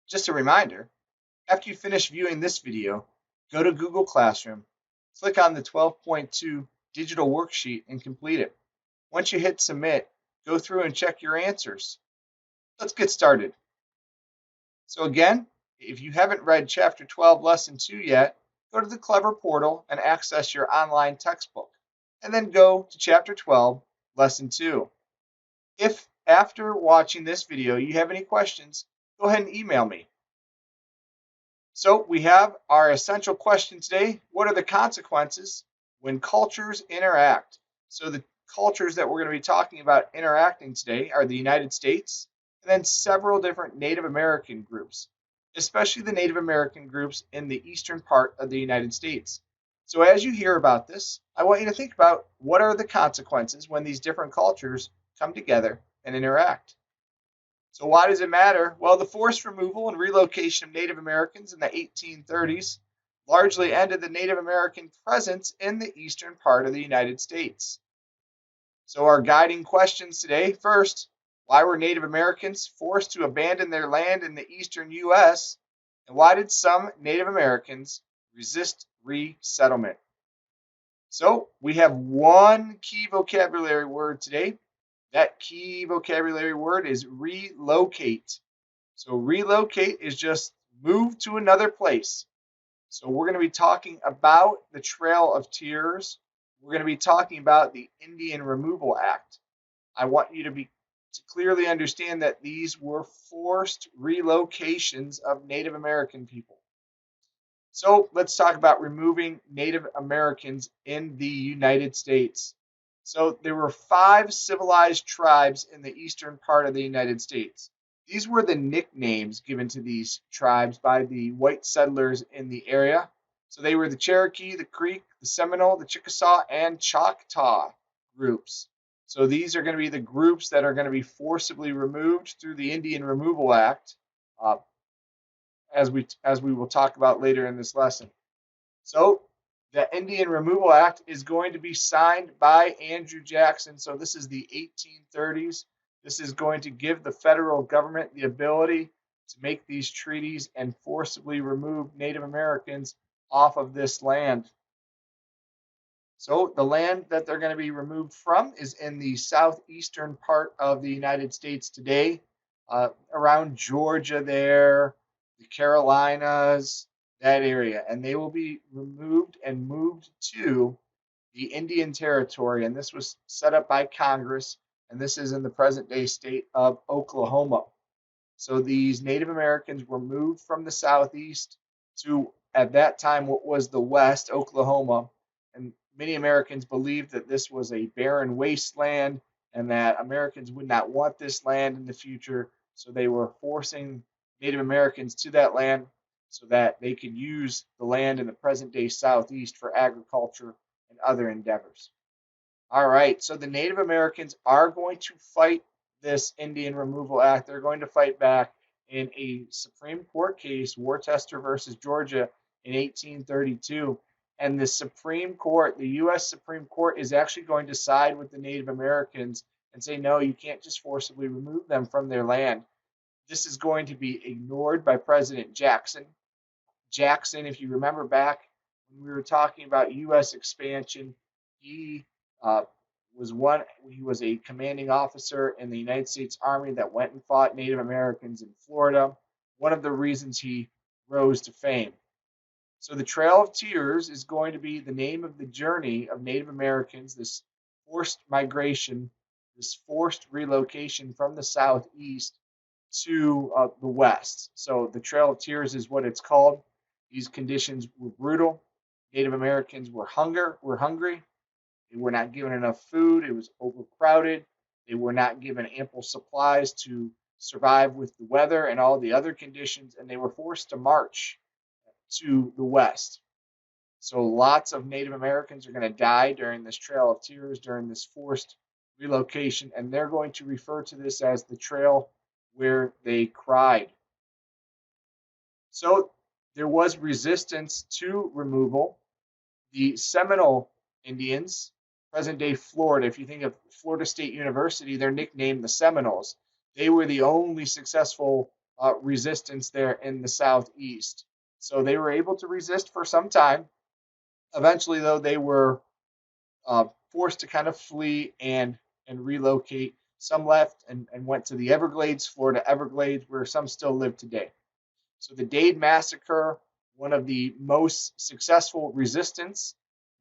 Just a reminder, after you finish viewing this video, go to Google Classroom, click on the 12.2 digital worksheet and complete it. Once you hit submit, go through and check your answers. Let's get started. So again, if you haven't read Chapter 12, Lesson 2 yet, go to the Clever portal and access your online textbook, and then go to Chapter 12, Lesson 2. If after watching this video you have any questions, go ahead and email me. So we have our essential question today. What are the consequences when cultures interact? So the cultures that we're going to be talking about interacting today are the United States and then several different Native American groups, especially the Native American groups in the eastern part of the United States. So as you hear about this, I want you to think about what are the consequences when these different cultures come together and interact. So why does it matter? Well, the forced removal and relocation of Native Americans in the 1830s largely ended the Native American presence in the eastern part of the United States. So our guiding questions today, first, why were Native Americans forced to abandon their land in the eastern U.S.? And why did some Native Americans resist resettlement? So we have one key vocabulary word today. That key vocabulary word is relocate. So relocate is just move to another place. So we're going to be talking about the Trail of Tears. We're going to be talking about the Indian Removal Act. I want you to clearly understand that these were forced relocations of Native American people. So let's talk about removing Native Americans in the United States. So there were 5 civilized tribes in the eastern part of the United States. These were the nicknames given to these tribes by the white settlers in the area. So they were the Cherokee, the Creek, the Seminole, the Chickasaw, and Choctaw groups. So these are going to be the groups that are going to be forcibly removed through the Indian Removal Act, as we will talk about later in this lesson. So the Indian Removal Act is going to be signed by Andrew Jackson. So this is the 1830s. This is going to give the federal government the ability to make these treaties and forcibly remove Native Americans off of this land. So the land that they're going to be removed from is in the southeastern part of the United States today, around Georgia there, the Carolinas, that area, and they will be removed and moved to the Indian Territory, and this was set up by Congress, and this is in the present-day state of Oklahoma. So these Native Americans were moved from the southeast to, at that time, what was the west, Oklahoma, and many Americans believed that this was a barren wasteland and that Americans would not want this land in the future, so they were forcing Native Americans to that land so that they could use the land in the present-day southeast for agriculture and other endeavors. All right, so the Native Americans are going to fight this Indian Removal Act. They're going to fight back in a Supreme Court case, Worcester versus Georgia, in 1832. And the Supreme Court, the U.S. Supreme Court, is actually going to side with the Native Americans and say, no, you can't just forcibly remove them from their land. This is going to be ignored by President Jackson. Jackson, if you remember back when we were talking about U.S. expansion, he was a commanding officer in the United States Army that went and fought Native Americans in Florida. One of the reasons he rose to fame. So the Trail of Tears is going to be the name of the journey of Native Americans, this forced migration, this forced relocation from the southeast to the west. So the Trail of Tears is what it's called. These conditions were brutal. Native Americans were hungry. They were not given enough food. It was overcrowded. They were not given ample supplies to survive with the weather and all the other conditions, and they were forced to march to the west. So lots of Native Americans are going to die during this Trail of Tears, during this forced relocation, and they're going to refer to this as the trail where they cried. So there was resistance to removal. The Seminole Indians, present-day Florida, if you think of Florida State University, they're nicknamed the Seminoles. They were the only successful resistance there in the southeast. So they were able to resist for some time. Eventually, though, they were forced to kind of flee and relocate. Some left and went to the Everglades, Florida Everglades, where some still live today. So the Dade Massacre, one of the most successful resistance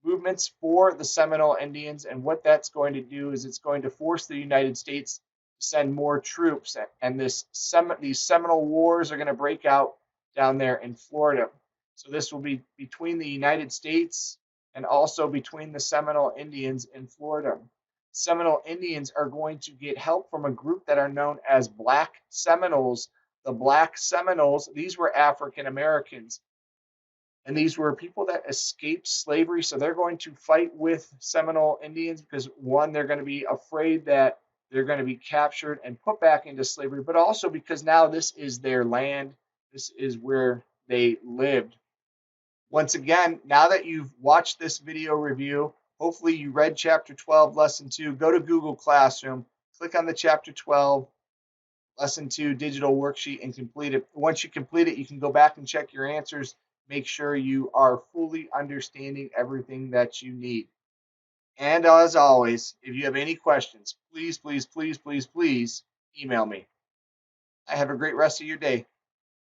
movements for the Seminole Indians, and what that's going to do is it's going to force the United States to send more troops, and these Seminole Wars are going to break out down there in Florida. So this will be between the United States and also between the Seminole Indians in Florida. Seminole Indians are going to get help from a group that are known as Black Seminoles. The Black Seminoles, these were African Americans, and these were people that escaped slavery. So they're going to fight with Seminole Indians because, one, they're going to be afraid that they're going to be captured and put back into slavery, but also because now this is their land. This is where they lived. Once again, now that you've watched this video review, hopefully you read Chapter 12, Lesson 2. Go to Google Classroom, click on the Chapter 12, Lesson 2 digital worksheet and complete it. Once you complete it, you can go back and check your answers. Make sure you are fully understanding everything that you need. And as always, if you have any questions, please, please, please, please, please email me. Have a great rest of your day.